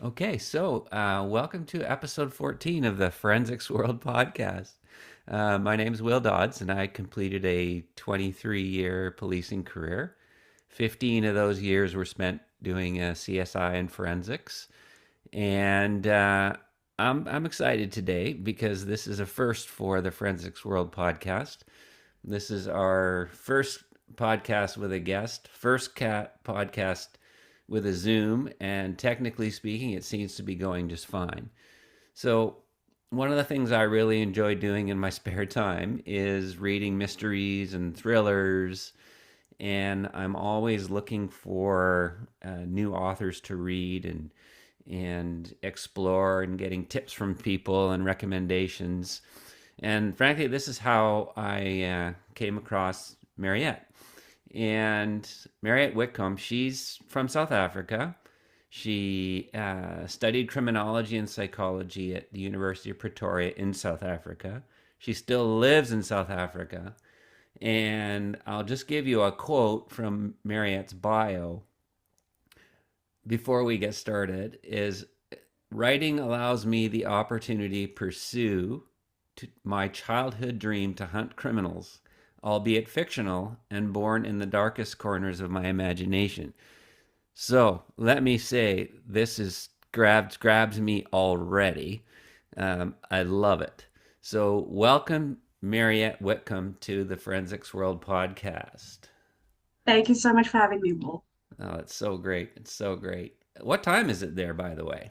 Okay, so welcome to episode 14 of the Forensics World podcast. My name is Will Dodds, and I completed a 23-year policing career. 15 of those years were spent doing CSI and forensics. And I'm excited today because this is a first for the Forensics World podcast. This is our first podcast with a guest, first cat podcast with a Zoom, and technically speaking, it seems to be going just fine. So, one of the things I really enjoy doing in my spare time is reading mysteries and thrillers, and I'm always looking for new authors to read and explore and getting tips from people and recommendations. And frankly, this is how I came across Mariette. And Mariette Whitcomb, she's from South Africa. She studied criminology and psychology at the University of Pretoria in South Africa. She still lives in South Africa. And I'll just give you a quote from Mariette's bio before we get started is writing allows me the opportunity to pursue my childhood dream to hunt criminals, albeit fictional and born in the darkest corners of my imagination. So let me say, this is grabs me already. I love it. So welcome, Mariette Whitcomb, to the Forensics World podcast. Thank you so much for having me, Will. Oh, it's so great. It's so great. What time is it there, by the way?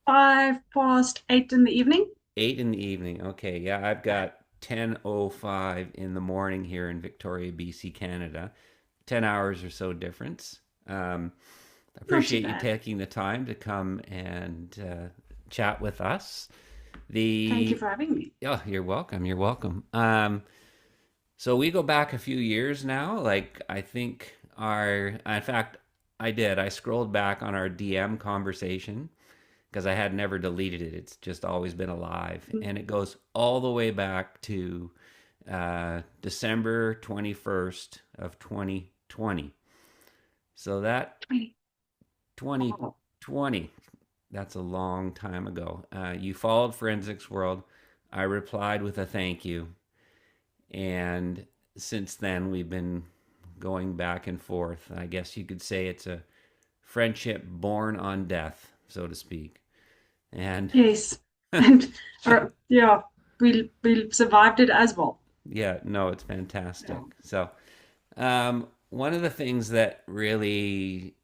8 in the evening. 8 in the evening. Okay, yeah, I've got 10:05 in the morning here in Victoria, BC, Canada. 10 hours or so difference. Not too Appreciate you bad. taking the time to come and chat with us. Thank you The for having me. Oh, you're welcome. You're welcome. So we go back a few years now. Like I think in fact, I did. I scrolled back on our DM conversation because I had never deleted it. It's just always been alive, Mm, and it goes all the way back to December 21st of 2020. So that 20. Wow. 2020, that's a long time ago. You followed Forensics World. I replied with a thank you. And since then, we've been going back and forth. I guess you could say it's a friendship born on death, so to speak. And Yes. And yeah, we survived it as well. yeah, no, it's Yeah. fantastic. So, one of the things that really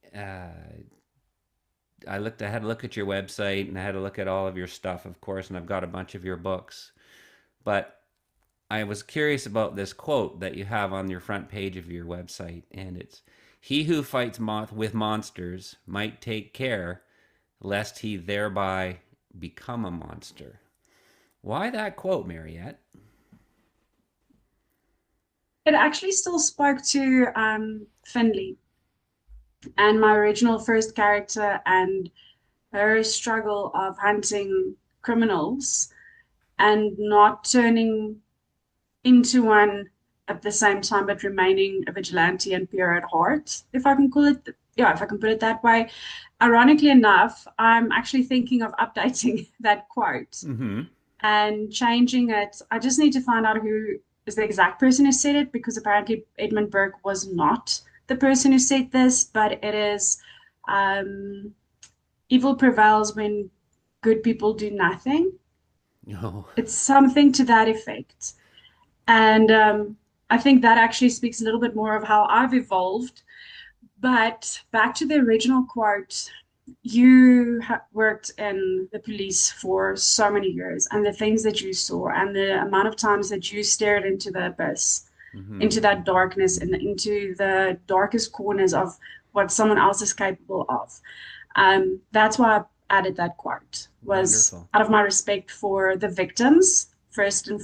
I had a look at your website and I had a look at all of your stuff, of course, and I've got a bunch of your books. But I was curious about this quote that you have on your front page of your website, and it's he who fights with monsters might take care lest he thereby become a monster. Why that quote, Mariette? It actually still spoke to Finley and my original first character and her struggle of hunting criminals and not turning into one at the same time, but remaining a vigilante and pure at heart, if I can call it, yeah, if I can put it that way. Ironically enough, I'm actually thinking of updating that quote Mm-hmm. and changing it. I just need to find out who is the exact person who said it because apparently Edmund Burke was not the person who said this, but it is um, evil prevails when good people do nothing. Oh, It's something to that effect. And I think that actually speaks a little bit more of how I've evolved. But back to the original quote, you worked in the police for so many years, and the things that you saw, and the amount of times that you stared into the abyss, mm-hmm. into that darkness, and into the darkest corners of what someone else is capable of. That's why I added that quote, was Wonderful. out of my respect for the victims, first and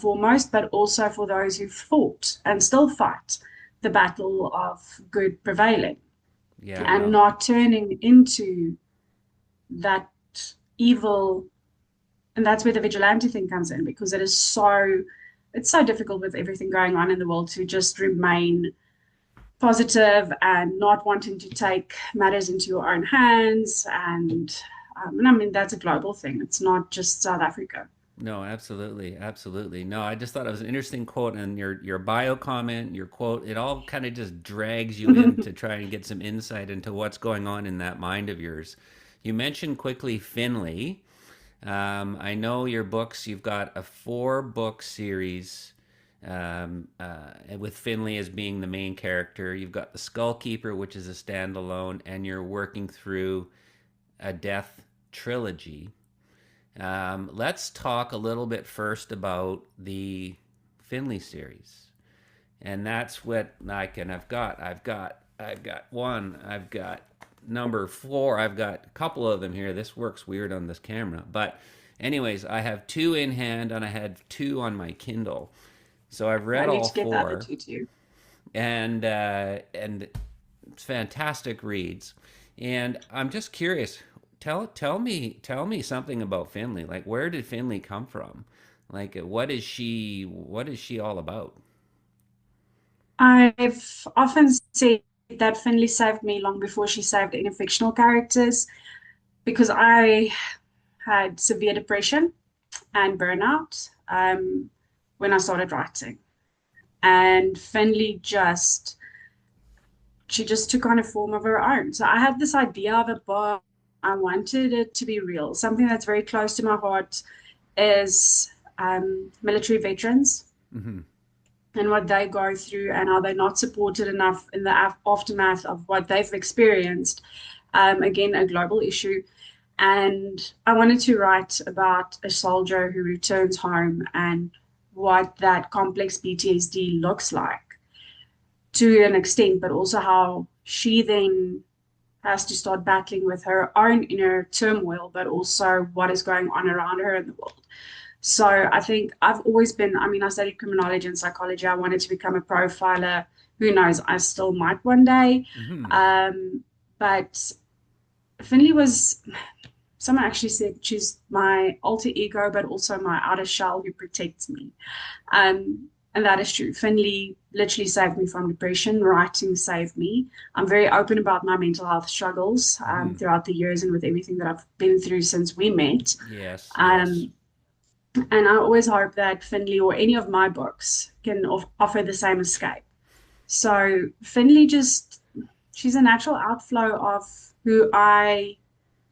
foremost, but also for those who fought and still fight the battle of good prevailing Yeah, and no. not turning into that evil. And that's where the vigilante thing comes in because it's so difficult with everything going on in the world to just remain positive and not wanting to take matters into your own hands. And I mean, that's a global thing. It's not just South Africa. No, absolutely, absolutely. No, I just thought it was an interesting quote, and your bio comment, your quote, it all kind of just drags you in to try and get some insight into what's going on in that mind of yours. You mentioned quickly Finley. I know your books. You've got a four-book series with Finley as being the main character. You've got the Skull Keeper, which is a standalone, and you're working through a death trilogy. Let's talk a little bit first about the Finley series, and that's what I've got one. I've got number four. I've got a couple of them here. This works weird on this camera, but anyways, I have two in hand, and I had two on my Kindle. So I've I read need all to get the other four, two too. and it's fantastic reads. And I'm just curious. Tell me something about Finley. Like, where did Finley come from? Like, what is she all about? I've often said that Finley saved me long before she saved any fictional characters because I had severe depression and burnout when I started writing. And Finley she just took on a form of her own. So I had this idea of a book. I wanted it to be real. Something that's very close to my heart is military veterans Hmm. and what they go through and how they're not supported enough in the aftermath of what they've experienced. Again, a global issue. And I wanted to write about a soldier who returns home and what that complex PTSD looks like to an extent, but also how she then has to start battling with her own inner turmoil, but also what is going on around her in the world. So I think I've always been, I mean, I studied criminology and psychology. I wanted to become a profiler. Who knows? I still might one day. Hmm. But Finley was, someone actually said she's my alter ego, but also my outer shell who protects me. And that is true. Finley literally saved me from depression. Writing saved me. I'm very open about my mental health struggles Hmm. throughout the years and with everything that I've been through since we met. Yes, yes. Um, and I always hope that Finley or any of my books can offer the same escape. So Finley just, she's a natural outflow of who I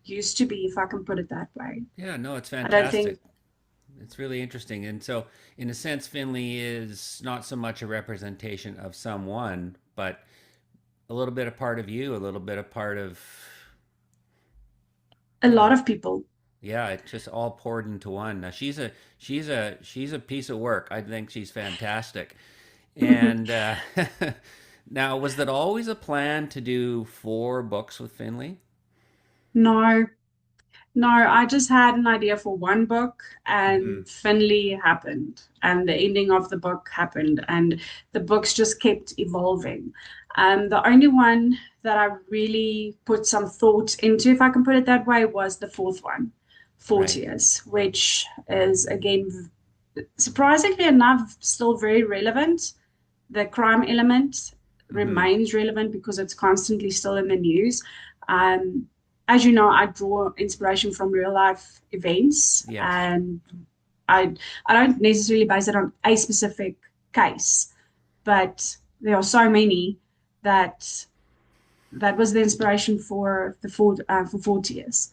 used to be, if I can put it that way. Yeah, no, it's I don't fantastic. think It's really interesting. And so, in a sense, Finley is not so much a representation of someone, but a little bit a part of you, a little bit a part of, a yeah, lot of people. yeah, it's just all poured into one. Now she's a piece of work. I think she's fantastic. And now, was that always a plan to do four books with Finley? No, no, I just had an idea for one book, Hmm. and Finley happened, and the ending of the book happened, and the books just kept evolving. The only one that I really put some thought into, if I can put it that way, was the fourth one, Right. 40s, which is again, surprisingly enough, still very relevant. The crime element Hmm. remains relevant because it's constantly still in the news. Um, as you know, I draw inspiration from real life events, Yes. and I I don't necessarily base it on a specific case, but there are so many that that was the inspiration for the for 40 years.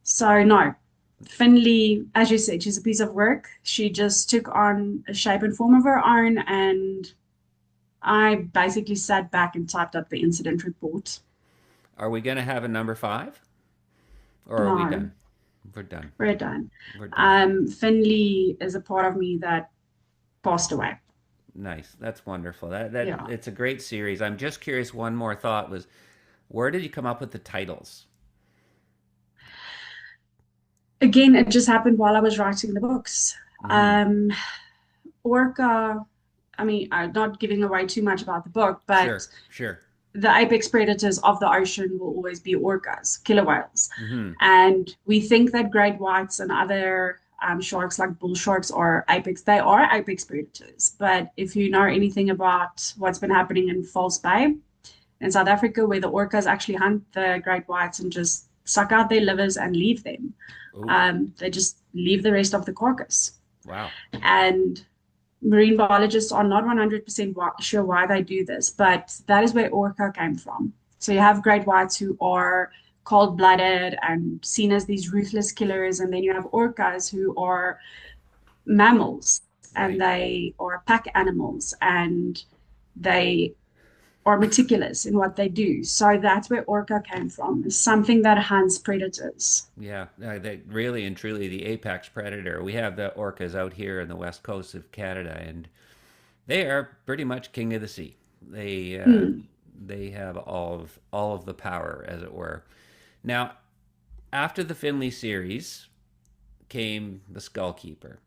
So no, Finley, as you said, she's a piece of work. She just took on a shape and form of her own, and I basically sat back and typed up the incident report. Are we going to have a number five? Or are we No, done? We're done. we're done. We're done. Finley is a part of me that passed away. Nice. That's wonderful. That Yeah. it's a great series. I'm just curious. One more thought was, where did you come up with the titles? Again, it just happened while I was writing the books. Hmm. Um, Orca, I mean, I'm not giving away too much about the book, but Sure. Sure. the apex predators of the ocean will always be orcas, killer whales. Hmm. And we think that great whites and other sharks like bull sharks or apex. They are apex predators. But if you know anything about what's been happening in False Bay in South Africa, where the orcas actually hunt the great whites and just suck out their livers and leave them, Oh, they just leave the rest of the carcass. wow. And marine biologists are not 100% sure why they do this, but that is where orca came from. So you have great whites who are cold-blooded and seen as these ruthless killers, and then you have orcas who are mammals and Right. they are pack animals and they are meticulous in what they do. So that's where orca came from, something that hunts predators. Yeah, they really and truly the apex predator. We have the orcas out here in the west coast of Canada, and they are pretty much king of the sea. Mm. They have all of the power, as it were. Now, after the Finley series came the Skull Keeper,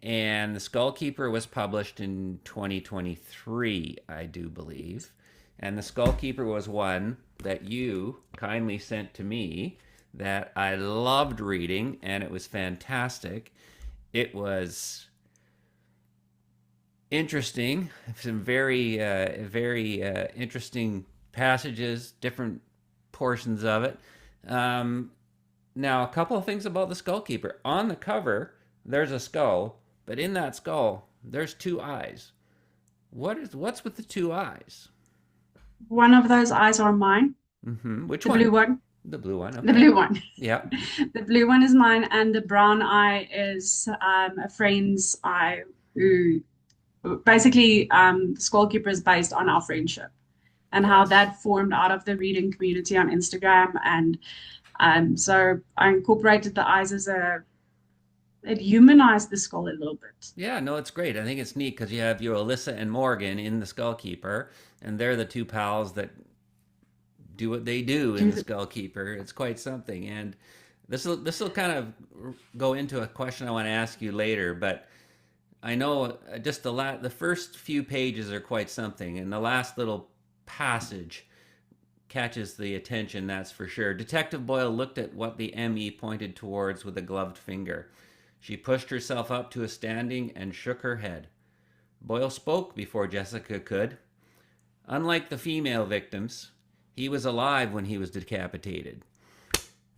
and the Skull Keeper was published in 2023, I do believe. And the Skull Keeper was one that you kindly sent to me that I loved reading, and it was fantastic. It was interesting, some very interesting passages, different portions of it. Um, Now, a couple of things about the Skull Keeper. On the cover, there's a skull, but in that skull, there's two eyes. What's with the two eyes? One of those eyes are mine, Which the blue one? one. The blue one. The Okay. blue one. Yeah. The blue one is mine, and the brown eye is a friend's eye who basically the Skull Keeper is based on our friendship and how Yes. that formed out of the reading community on Instagram. And so I incorporated the eyes as it humanized the skull a little bit. Yeah. No, it's great. I think it's neat because you have your Alyssa and Morgan in the Skull Keeper, and they're the two pals that do what they do in Do the the, Skull Keeper. It's quite something. And this will kind of go into a question I want to ask you later, but I know just the first few pages are quite something, and the last little passage catches the attention. That's for sure. Detective Boyle looked at what the ME pointed towards with a gloved finger. She pushed herself up to a standing and shook her head. Boyle spoke before Jessica could. Unlike the female victims, he was alive when he was decapitated.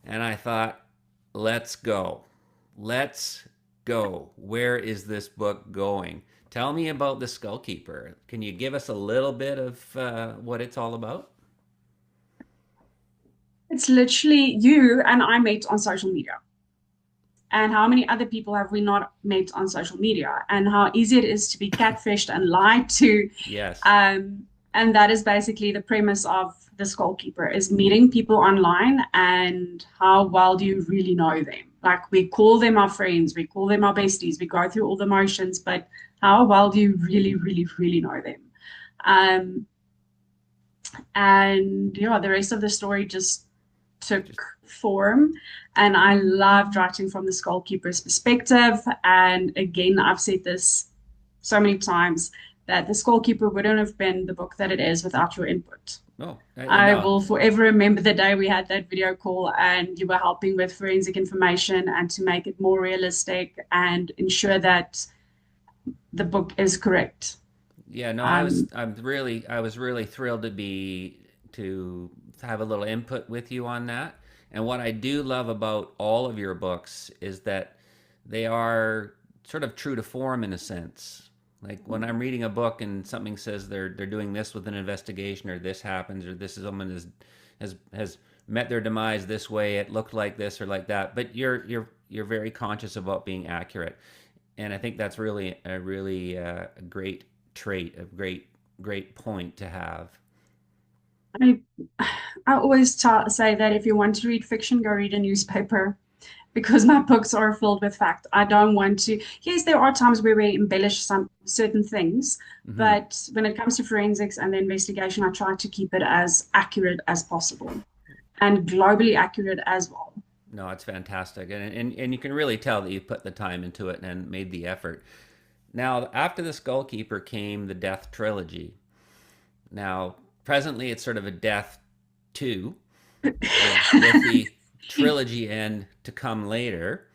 And I thought, let's go. Let's go. Where is this book going? Tell me about the Skull Keeper. Can you give us a little bit of what it's all about? it's literally you and I met on social media. And how many other people have we not met on social media? And how easy it is to be catfished and lied to. Yes. And that is basically the premise of the Skull Keeper is meeting people online and how well do you really know them? Like we call them our friends, we call them our besties, we go through all the motions, but how well do you really, really, really know them? Um, and yeah, the rest of the story just took form. And I loved writing from the Skull Keeper's perspective. And again, I've said this so many times that the Skull Keeper wouldn't have been the book that it is without your input. Oh, I no. will forever remember the day we had that video call and you were helping with forensic information and to make it more realistic and ensure that the book is correct. Yeah, no, Um, I was really thrilled to have a little input with you on that. And what I do love about all of your books is that they are sort of true to form in a sense. Like when I'm reading a book and something says they're doing this with an investigation or this happens or this is someone has met their demise this way, it looked like this or like that. But you're very conscious about being accurate. And I think that's really great trait, a great point to have. I, I always say that if you want to read fiction, go read a newspaper because my books are filled with fact. I don't want to. Yes, there are times where we embellish some certain things, Hmm. but when it comes to forensics and the investigation, I try to keep it as accurate as possible and globally accurate as well. No, it's fantastic, and you can really tell that you put the time into it and made the effort. Now, after the Skull Keeper came the Death trilogy. Now, presently, it's sort of a Death two, with the trilogy end to come later.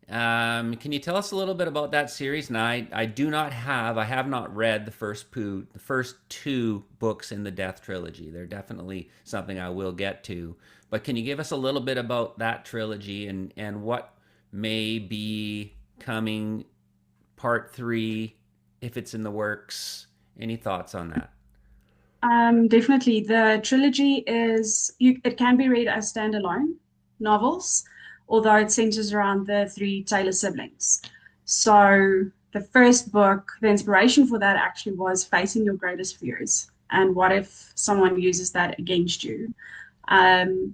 Can you tell us a little bit about that series? And I have not read the first two books in the Death trilogy. They're definitely something I will get to. But can you give us a little bit about that trilogy and what may be coming part three, if it's in the works? Any thoughts on that? Definitely. The trilogy it can be read as standalone novels, although it centers around the three Taylor siblings. So the first book, the inspiration for that actually was facing your greatest fears. And what if someone uses that against you?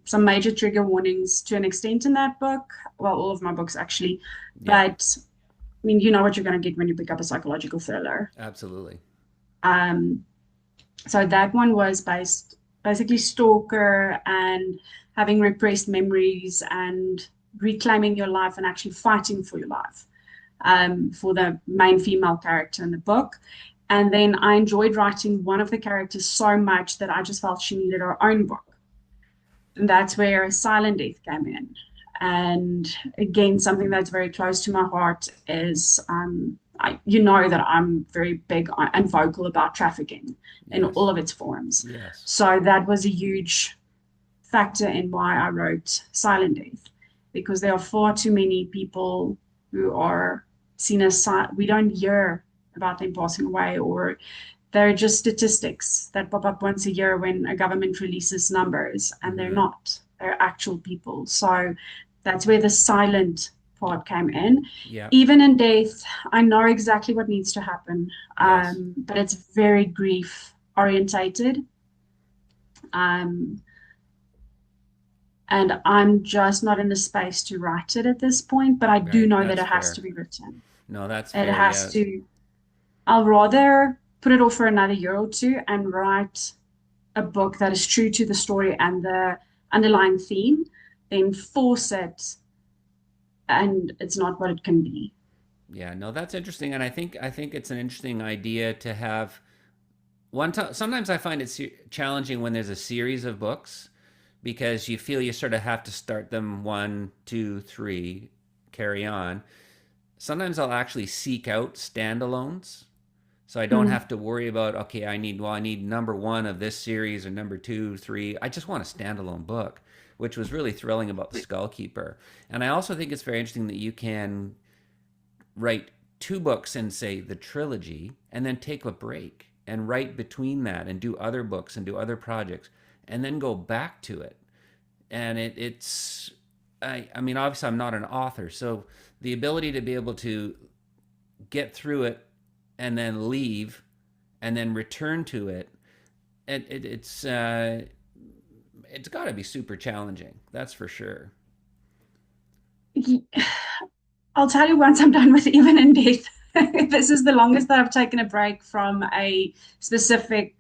Some major trigger warnings to an extent in that book. Well, all of my books actually, Yeah, but I mean, you know what you're going to get when you pick up a psychological thriller. absolutely. Um, So that one was based basically stalker and having repressed memories and reclaiming your life and actually fighting for your life for the main female character in the book. And then I enjoyed writing one of the characters so much that I just felt she needed her own book. And that's where Silent Death came in. And again, something that's very close to my heart is you know that I'm very big and vocal about trafficking in all Yes, of its forms. yes, So that was a huge factor in why I wrote Silent Death, because there are far too many people who are seen as we don't hear about them passing away, or they're just statistics that pop up once a year when a government releases numbers, and they're mm-hmm. not. They're actual people. So that's where the silent part came in. Yep, Even in death, I know exactly what needs to happen, yes. but it's very grief orientated. Um, and I'm just not in the space to write it at this point, but I do Right, know that that's it has to fair. be written. No, that's It fair. has Yeah. to, I'll rather put it off for another year or two and write a book that is true to the story and the underlying theme than force it and it's not what it can be. Yeah, no, that's interesting, and I think it's an interesting idea to have one time. Sometimes I find it challenging when there's a series of books because you feel you sort of have to start them one, two, three, carry on. Sometimes I'll actually seek out standalones, so I don't Mm. have to worry about okay, I need number one of this series or number two, three. I just want a standalone book, which was really thrilling about the Skull Keeper. And I also think it's very interesting that you can write two books in, say, the trilogy, and then take a break and write between that and do other books and do other projects and then go back to it. And I mean, obviously, I'm not an author. So the ability to be able to get through it and then leave and then return to it, it's got to be super challenging. That's for sure. I'll tell you once I'm done with Even in Death. This is the longest that I've taken a break from a specific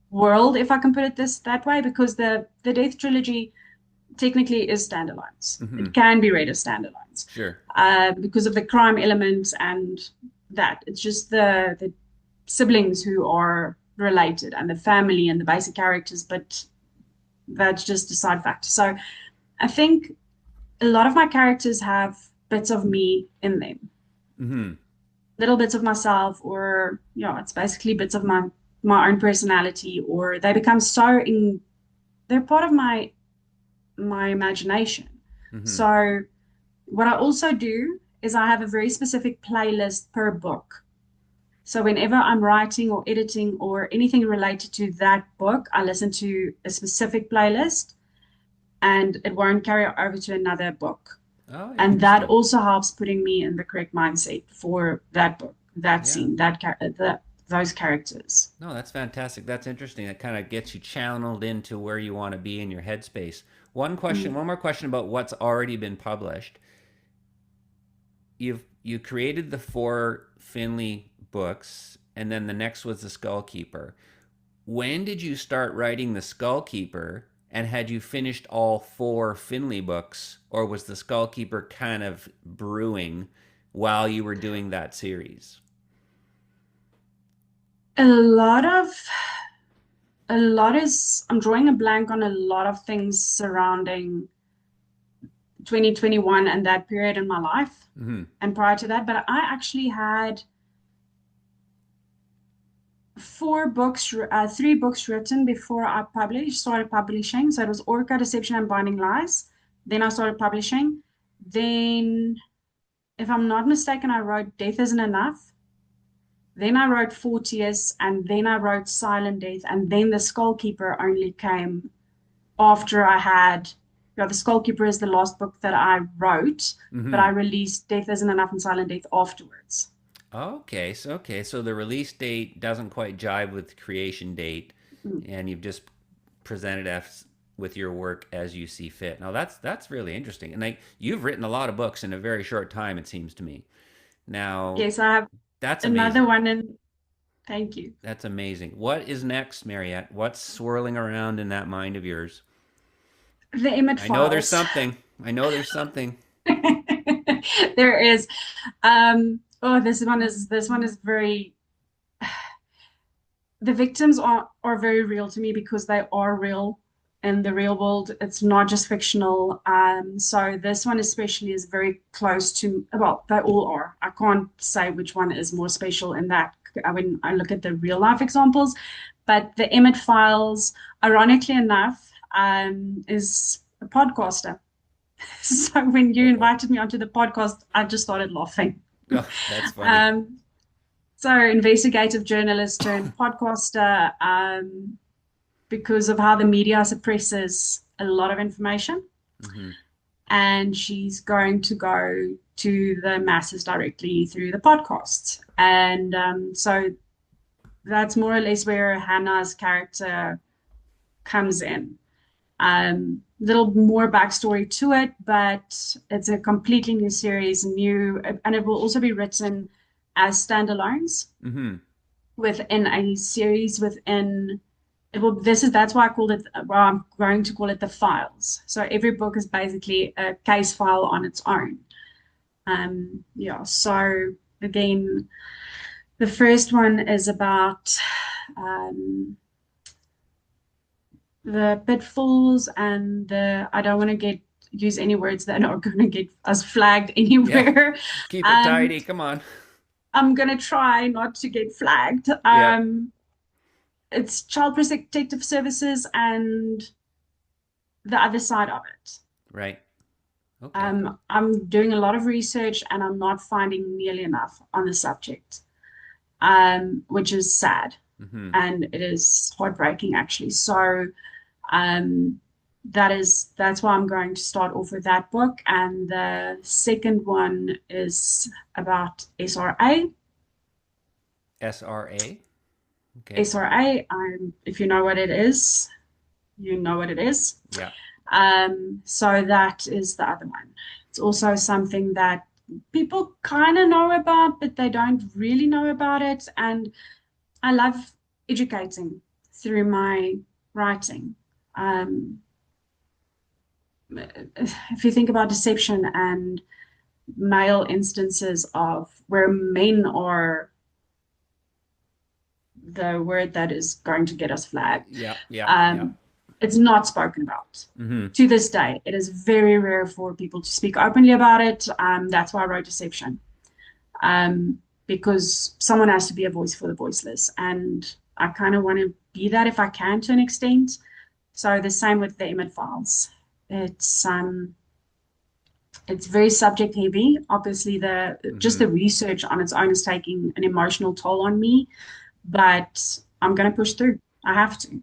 world, if I can put it this that way, because the Death trilogy technically is standalones. Mm-hmm. It can be read as standalones Sure. because of the crime element and that. It's just the siblings who are related and the family and the basic characters, but that's just a side factor. So I think a lot of my characters have bits of me in them, Mm-hmm. little bits of myself, or it's basically bits of my own personality, or they become so in they're part of my imagination. Mm-hmm. So what I also do is I have a very specific playlist per book. So whenever I'm writing or editing or anything related to that book, I listen to a specific playlist and it won't carry over to another book. Oh, And that interesting. also helps putting me in the correct mindset for that book, that Yeah. scene, those characters. No, that's fantastic. That's interesting. That kind of gets you channeled into where you want to be in your headspace. Mm. One more question about what's already been published. You created the four Finley books, and then the next was the Skull Keeper. When did you start writing the Skull Keeper? And had you finished all four Finley books, or was the Skull Keeper kind of brewing while you were doing that series? A lot of a lot is I'm drawing a blank on a lot of things surrounding 2021 and that period in my life Hmm. and prior to that. But I actually had three books written before I started publishing. So it was Orca, Deception, and Binding Lies. Then I started publishing. Then, if I'm not mistaken, I wrote Death Isn't Enough. Then I wrote Fortius, and then I wrote Silent Death, and then The Skull Keeper only came after I had. The Skull Keeper is the last book that I wrote, but I Hmm. released Death Isn't Enough and Silent Death afterwards. Okay, so the release date doesn't quite jive with the creation date, Mm. and you've just presented us with your work as you see fit. Now that's really interesting, and like you've written a lot of books in a very short time, it seems to me. Now Yes, I have that's another amazing. one, and thank you. That's amazing. What is next, Mariette? What's swirling around in that mind of yours? The Emmett I know there's Files. something. I know there's something. There is. Oh, this one is very. The victims are very real to me because they are real in the real world. It's not just fictional. So this one especially is very close to. Well, they all are. I can't say which one is more special in that when I look at the real life examples. But the Emmett Files, ironically enough, is a podcaster. So when you Oh, invited me onto the podcast, I just started laughing. oh, that's funny. Um, so investigative journalist turned podcaster, because of how the media suppresses a lot of information, Hmm. and she's going to go to the masses directly through the podcasts. And so that's more or less where Hannah's character comes in. Little more backstory to it, but it's a completely new series, new, and it will also be written as standalones Hmm. within a series within. It will. That's why I called it. Well, I'm going to call it the files. So every book is basically a case file on its own. Yeah. So again, the first one is about um, the pitfalls and the. I don't want to get use any words that are going to get us flagged Yeah. anywhere. Keep it Um, tidy. Come on. I'm going to try not to get flagged. Yeah. It's Child Protective Services and the other side of it. Right. Okay. I'm doing a lot of research and I'm not finding nearly enough on the subject, which is sad Hmm. and it is heartbreaking actually. So um, that's why I'm going to start off with that book. And the second one is about SRA. SRA. Okay. SRA, if you know what it is, you know what it is. Yeah. So that is the other one. It's also something that people kind of know about, but they don't really know about it. And I love educating through my writing. Um, if you think about deception and male instances of where men are the word that is going to get us flagged, Yeah. Yeah. Yeah. um, it's not spoken about. Hmm. To this day, it is very rare for people to speak openly about it. That's why I wrote Deception, um, because someone has to be a voice for the voiceless. And I kind of want to be that if I can to an extent. So the same with the Emmett Files. It's um, it's very subject heavy. Obviously, the just Hmm. the research on its own is taking an emotional toll on me, but I'm going to push through. I have to.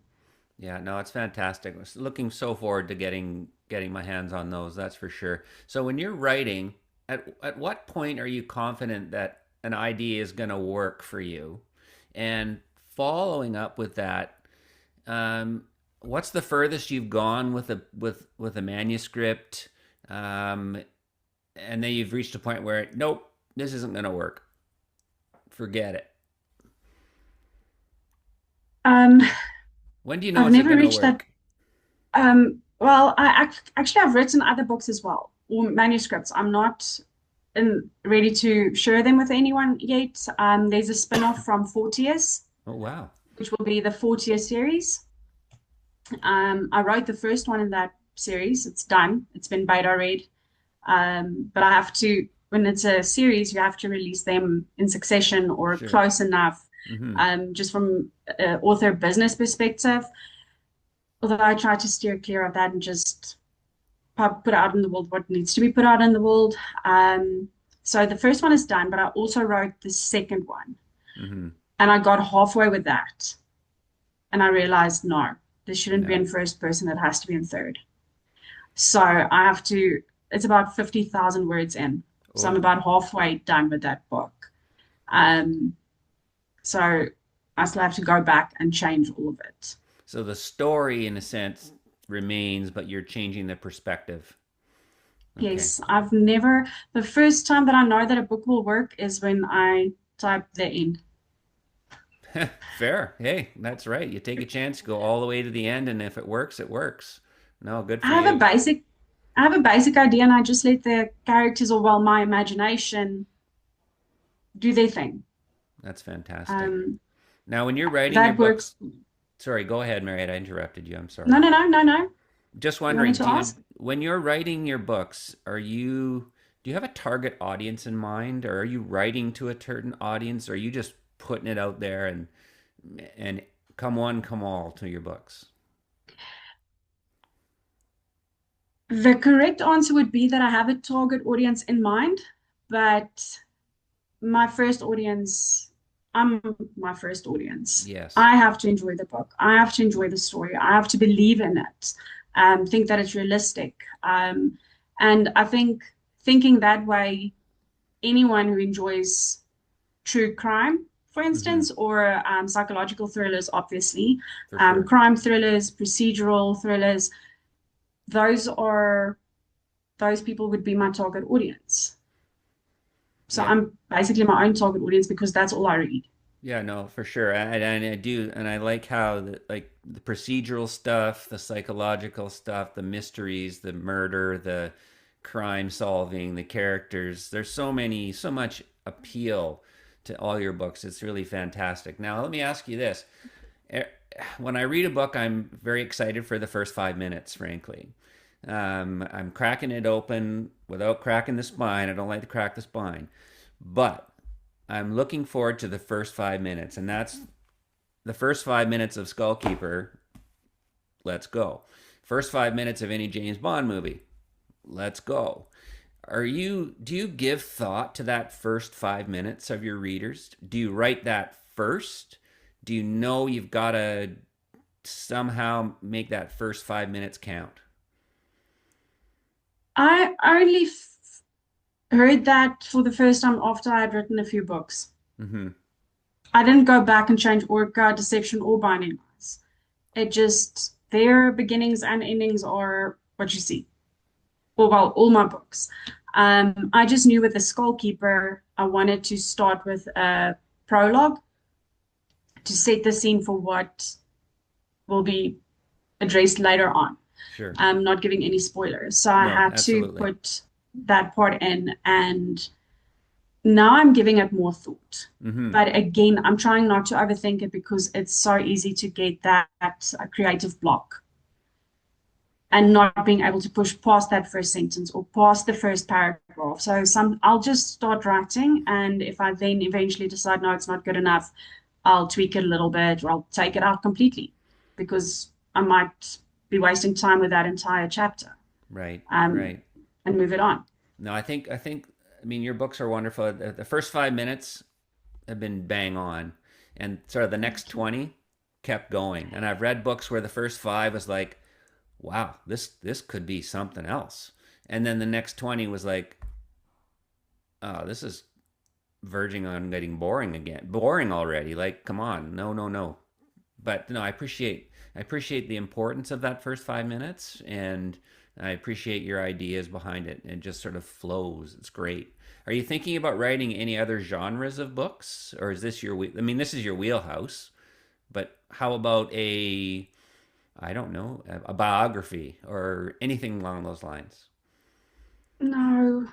Yeah. No, it's fantastic. I was looking so forward to getting my hands on those. That's for sure. So when you're writing, at what point are you confident that an idea is going to work for you? And following up with that, um, what's the furthest you've gone with a manuscript? Um, and then you've reached a point where nope, this isn't going to work. Forget it. Um, When do you know I've it's never going to reached that. work? Well, actually I've written other books as well, or manuscripts. I'm not ready to share them with anyone yet. There's a spin-off from Fortius, Oh wow. which will be the Fortius series. I wrote the first one in that series. It's done. It's been beta read. But I have to, when it's a series, you have to release them in succession or Sure. close enough, Hmm. just from an author business perspective. Although I try to steer clear of that and just put out in the world what needs to be put out in the world. Um, so the first one is done, but I also wrote the second one. Hmm. And I got halfway with that. And I realized, no, this shouldn't be No. in first person. It has to be in third. So I have to, it's about 50,000 words in. So I'm Oh, about halfway done with that book. Um, so I still have to go back and change all of it. so the story, in a sense, remains, but you're changing the perspective. Okay. Yes, I've never, the first time that I know that a book will work is when I type the end. Fair. Hey, that's right. You take a chance, go all the way to the end, and if it works, it works. No, good I for have a you. basic, I have a basic idea and I just let the characters or well, my imagination do their thing. That's fantastic. Um, Now, when you're writing your that works. books, sorry, go ahead, Mariette. I interrupted you. I'm No, sorry. no, no, no, no. Just You wanted wondering, to ask? when you're writing your books, do you have a target audience in mind, or are you writing to a certain audience, or are you just putting it out there and come one, come all to your books? The correct answer would be that I have a target audience in mind, but my first audience, I'm my first audience. Yes. I have to enjoy the book. I have to enjoy the story. I have to believe in it, think that it's realistic. And I think thinking that way, anyone who enjoys true crime, for Hmm. instance, or psychological thrillers, obviously, For sure. crime thrillers, procedural thrillers, those are those people would be my target audience. So Yeah. I'm basically my own target audience because that's all I read. Yeah, no, for sure. And I do, and I like how the procedural stuff, the psychological stuff, the mysteries, the murder, the crime solving, the characters. There's so much appeal to all your books. It's really fantastic. Now, let me ask you this. Eh, When I read a book, I'm very excited for the first 5 minutes, frankly. I'm cracking it open without cracking the spine. I don't like to crack the spine. But I'm looking forward to the first 5 minutes, and that's the first 5 minutes of Skullkeeper. Let's go. First 5 minutes of any James Bond movie. Let's go. Do you give thought to that first 5 minutes of your readers? Do you write that first? Do you know you've got to somehow make that first 5 minutes count? I only heard that for the first time after I had written a few books. Mm-hmm. I didn't go back and change Orca, Deception, or Binding Eyes. It just, their beginnings and endings are what you see. Well, all my books. I just knew with the Skullkeeper, I wanted to start with a prologue to set the scene for what will be addressed later on. Sure. I'm not giving any spoilers. So I No, had to absolutely. put that part in, and now I'm giving it more thought. Mm-hmm. But again, I'm trying not to overthink it because it's so easy to get that creative block and not being able to push past that first sentence or past the first paragraph. So I'll just start writing, and if I then eventually decide no, it's not good enough, I'll tweak it a little bit or I'll take it out completely because I might be wasting time with that entire chapter, Right. um, Right. and move it on. No, I mean, your books are wonderful. The first 5 minutes have been bang on, and sort of the next Thank you. 20 kept going. And I've read books where the first five was like, wow, this could be something else. And then the next 20 was like, oh, this is verging on getting boring again. Boring already. Like, come on. No, no, no. But no, I appreciate the importance of that first 5 minutes, and I appreciate your ideas behind it. It just sort of flows. It's great. Are you thinking about writing any other genres of books, or is this your? I mean, this is your wheelhouse. But how about I don't know, a biography or anything along those lines? No,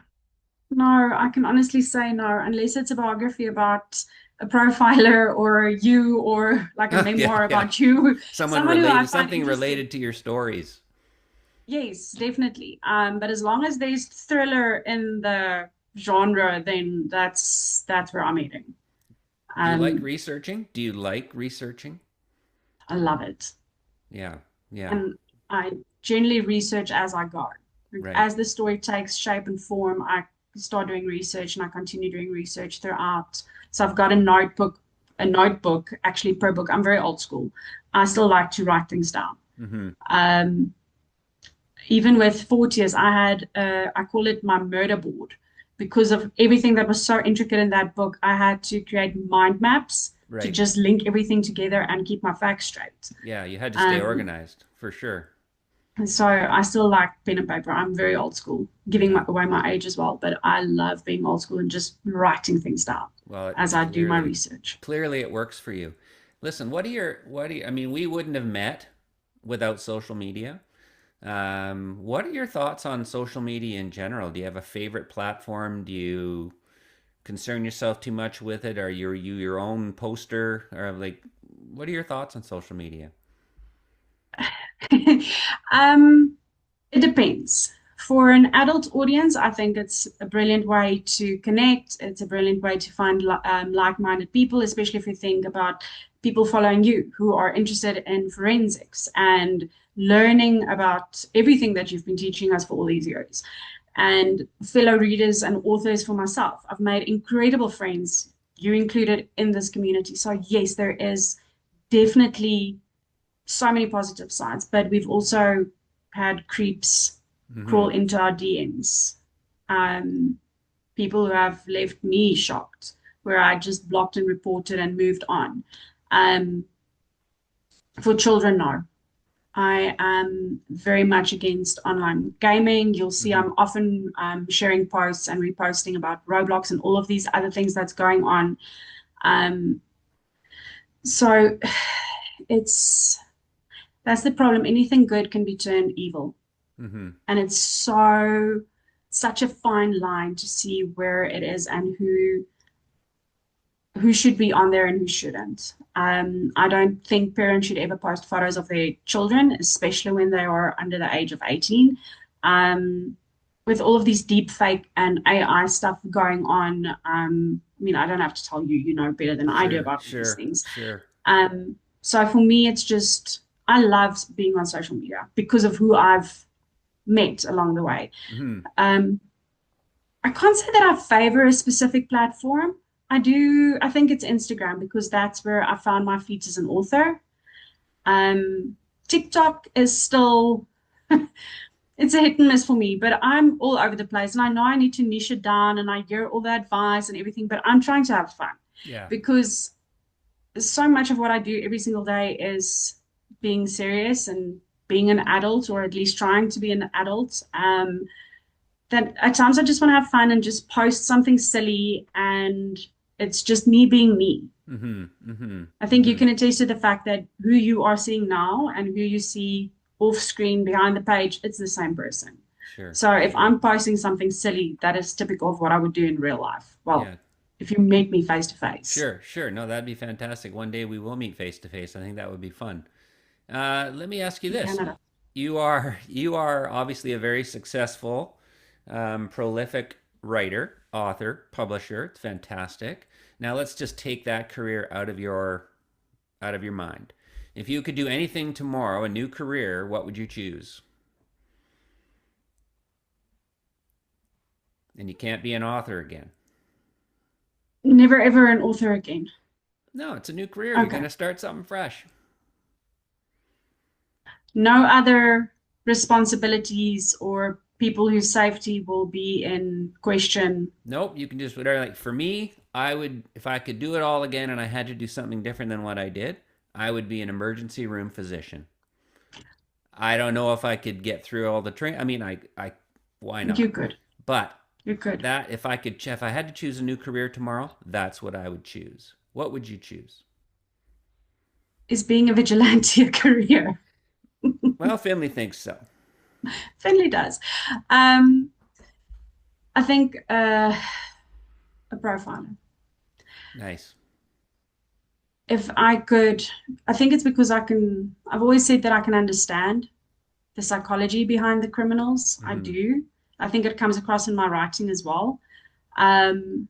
no, I can honestly say no, unless it's a biography about a profiler or you or like a Yeah, memoir yeah. about you, Someone someone who I related, find something interesting. related to your stories. Yes, definitely. But as long as there's thriller in the genre, then that's where I'm eating. Do you like Um, researching? Do you like researching? I love it. Yeah, yeah, And I generally research as I go. Like, right. as the story takes shape and form, I start doing research and I continue doing research throughout. So I've got a notebook actually per book. I'm very old school. I still like to write things down. Mm-hmm. Um, Even with 40s, I call it my murder board because of everything that was so intricate in that book. I had to create mind maps to Right. just link everything together and keep my facts straight. Yeah, you had to stay Um, organized for sure. and so I still like pen and paper. I'm very old school, Yeah. away my age as well, but I love being old school and just writing things down Well, it as I do my research. clearly it works for you. Listen, I mean, we wouldn't have met without social media. What are your thoughts on social media in general? Do you have a favorite platform? Do you concern yourself too much with it? Are you your own poster? Or like, what are your thoughts on social media? um, It depends. For an adult audience, I think it's a brilliant way to connect. It's a brilliant way to find like-minded people, especially if you think about people following you who are interested in forensics and learning about everything that you've been teaching us for all these years. And fellow readers and authors for myself. I've made incredible friends, you included, in this community. So, yes, there is definitely so many positive sides, but we've also had creeps Mm-hmm. crawl into our DMs. Um, People who have left me shocked, where I just blocked and reported and moved on. Um, for children, no. I am very much against online gaming. You'll see Mm-hmm. I'm often sharing posts and reposting about Roblox and all of these other things that's going on. Um, so it's that's the problem. Anything good can be turned evil. Mm-hmm. And it's such a fine line to see where it is and who should be on there and who shouldn't. I don't think parents should ever post photos of their children, especially when they are under the age of 18. Um, with all of these deep fake and AI stuff going on, I mean, I don't have to tell you, you know better than I do Sure, about all these sure, things. sure. So for me, it's just, I love being on social media because of who I've met along the way. Mm-hmm. Um, I can't say that I favor a specific platform. I think it's Instagram because that's where I found my feet as an author. Um, TikTok is still, it's a hit and miss for me, but I'm all over the place. And I know I need to niche it down and I hear all the advice and everything, but I'm trying to have fun Yeah. because so much of what I do every single day is being serious and being an adult, or at least trying to be an adult. That at times I just want to have fun and just post something silly, and it's just me being me. Mm-hmm. Mm-hmm. I think you Mm-hmm. can attest to the fact that who you are seeing now and who you see off screen behind the page, it's the same person. Sure, So if sure. I'm posting something silly, that is typical of what I would do in real life. Well, Yeah. if you meet me face to face. Sure, sure. No, that'd be fantastic. One day we will meet face to face. I think that would be fun. Let me ask you In this: Canada. you are obviously a very successful, prolific writer, author, publisher. It's fantastic. Now let's just take that career out of your mind. If you could do anything tomorrow, a new career, what would you choose? And you can't be an author again. Never ever an author again. No, it's a new career. You're going Okay. to start something fresh. No other responsibilities or people whose safety will be in question. Nope, you can just whatever. Like for me, I would, if I could do it all again and I had to do something different than what I did, I would be an emergency room physician. I don't know if I could get through all the train. I mean, why You're not? good. But You're good. that if I had to choose a new career tomorrow, that's what I would choose. What would you choose? Is being a vigilante a career? Well, family thinks so. Finley does. Um, I think a profiler. Nice. If I could, I think it's because I've always said that I can understand. the psychology behind the criminals. I Hmm. do. I think it comes across in my writing as well. Um,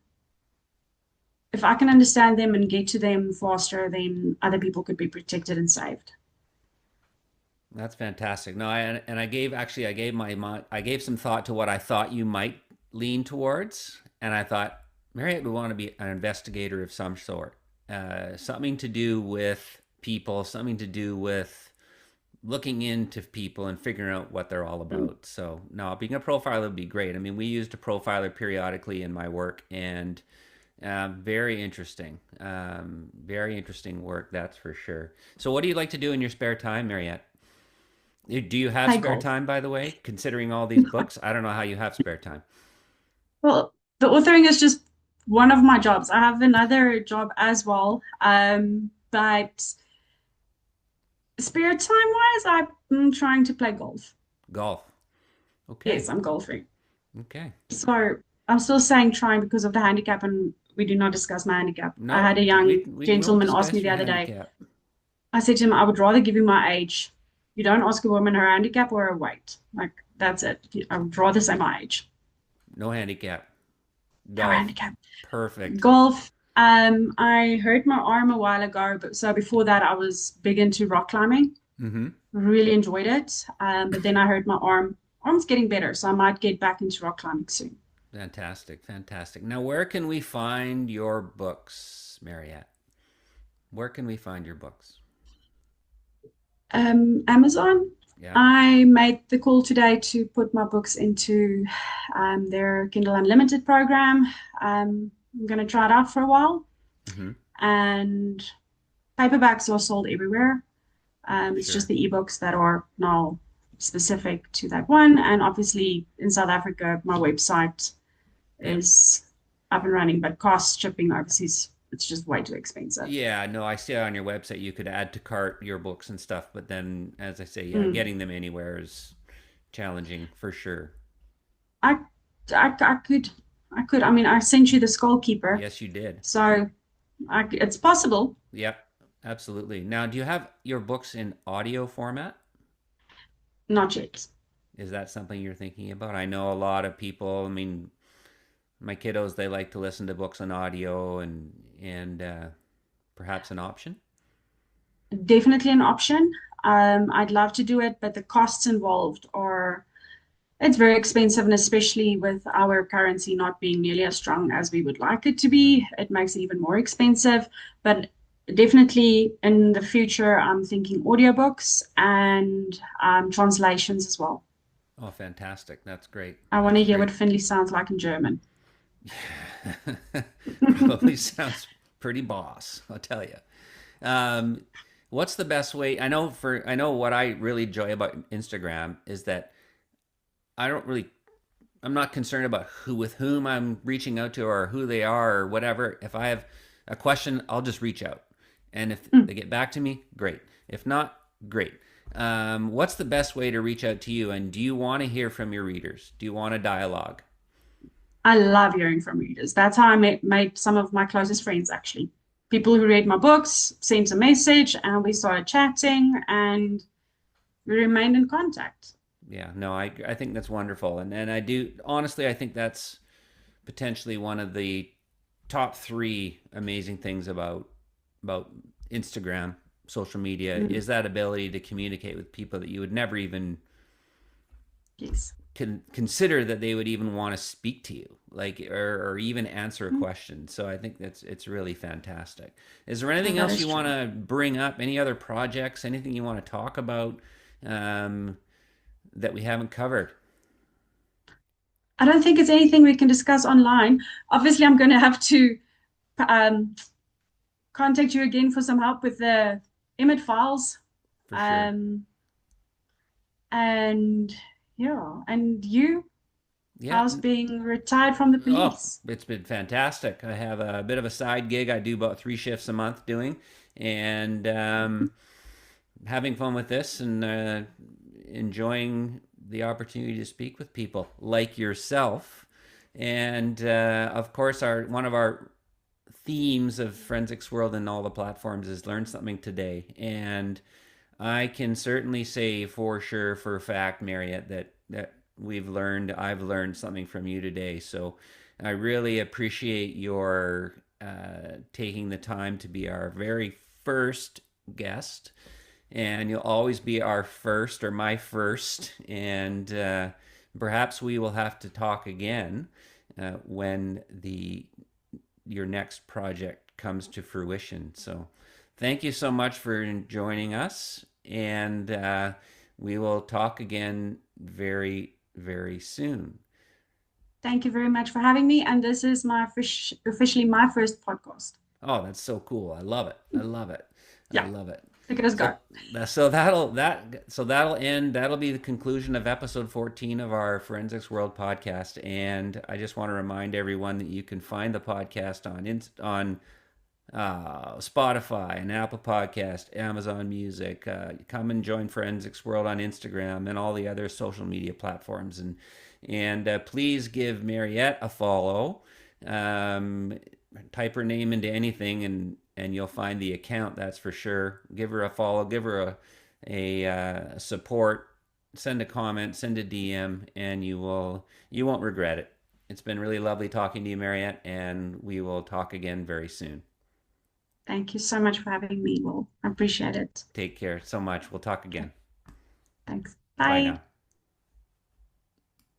if I can understand them and get to them faster, then other people could be protected and saved. That's fantastic. No, I gave actually I gave some thought to what I thought you might lean towards, and I thought Mariette would want to be an investigator of some sort, something to do with people, something to do with looking into people and figuring out what they're all Mm. about. So no, being a profiler would be great. I mean, we used a profiler periodically in my work, and very interesting work, that's for sure. So, what do you like to do in your spare time, Mariette? Do you have Play spare golf. time, by the way? Considering all these books, I don't know how you have spare time. Well, the authoring is just one of my jobs. I have another job as well. But spare time wise, I'm trying to play golf. Golf. Yes, Okay. I'm golfing. Okay. So I'm still saying trying because of the handicap, and we do not discuss my handicap. I No, had a young we won't gentleman ask me discuss the your other day. handicap. I said to him, I would rather give you my age. You don't ask a woman her handicap or her weight. Like, that's it. I would rather say my age. No handicap. No Golf. handicap. Perfect. Golf. I hurt my arm a while ago, but so before that, I was big into rock climbing. Mm-hmm. Really enjoyed it. But then I hurt my arm. Arm's getting better, so I might get back into rock climbing soon. Fantastic. Fantastic. Now, where can we find your books, Mariette? Where can we find your books? Amazon. Yeah. I made the call today to put my books into their Kindle Unlimited program. I'm going to try it out for a while, Mm-hmm. and paperbacks are sold everywhere. It's just Sure. the ebooks that are now specific to that one. And obviously, in South Africa, my website Yep. is up and running, but cost shipping overseas, it's just way too expensive. Yeah, no, I see on your website you could add to cart your books and stuff, but then, as I say, yeah, Mm. getting them anywhere is challenging for sure. I, I could, I could. I mean, I sent you the Skull Keeper, Yes, you did. so it's possible. Yep, absolutely. Now, do you have your books in audio format? Not yet. Is that something you're thinking about? I know a lot of people, I mean, my kiddos, they like to listen to books on audio and perhaps an option. Definitely an option. I'd love to do it, but the costs involved are it's very expensive, and especially with our currency not being nearly as strong as we would like it to Hmm. be, it makes it even more expensive. But definitely in the future, I'm thinking audiobooks and translations as well. Oh, fantastic. That's great. I want That's to hear great. what Finley sounds like in German. Probably sounds pretty boss, I'll tell you. Um, what's the best way? I know what I really enjoy about Instagram is that I don't really I'm not concerned about who with whom I'm reaching out to or who they are or whatever. If I have a question, I'll just reach out. And if Mm. they get back to me, great. If not, great. What's the best way to reach out to you? And do you want to hear from your readers? Do you want a dialogue? I love hearing from readers. That's how I made some of my closest friends, actually. People who read my books sent a message, and we started chatting, and we remained in contact. Yeah, no, I think that's wonderful. And I do, honestly, I think that's potentially one of the top three amazing things about Instagram, social media, Mm. is that ability to communicate with people that you would never even Yes. consider that they would even want to speak to you, like or even answer a Mm. question. So I think it's really fantastic. Is there Oh, anything that else is you want true. to bring up? Any other projects? Anything you want to talk about um, that we haven't covered? I don't think it's anything we can discuss online. Obviously, I'm going to have to um, contact you again for some help with the image files. For sure. Um, and yeah, and you, Yeah. how's being retired from the Oh, police? it's been fantastic. I have a bit of a side gig. I do about 3 shifts a month doing, and having fun with this and enjoying the opportunity to speak with people like yourself. And of course, our one of our themes of Forensics World and all the platforms is learn something today. And I can certainly say for sure, for a fact, Mariette, that I've learned something from you today. So I really appreciate your taking the time to be our very first guest, and you'll always be our first or my first, and perhaps we will have to talk again when the your next project comes to fruition. So thank you so much for joining us, and we will talk again very, very soon. Thank you very much for having me. And this is officially my first podcast. Oh, that's so cool! I love it. I love it. I Yeah, love it. look at us So go. that'll end. That'll be the conclusion of episode 14 of our Forensics World podcast. And I just want to remind everyone that you can find the podcast on Spotify and Apple Podcast, Amazon Music. Come and join Forensics World on Instagram and all the other social media platforms. And please give Mariette a follow. Um, Type her name into anything, and you'll find the account. That's for sure. Give her a follow. Give her a support. Send a comment. Send a DM, and you won't regret it. It's been really lovely talking to you, Mariette, and we will talk again very soon. Thank you so much for having me, Will. I appreciate it. Take care so much. We'll talk again. Thanks. Bye Bye. now.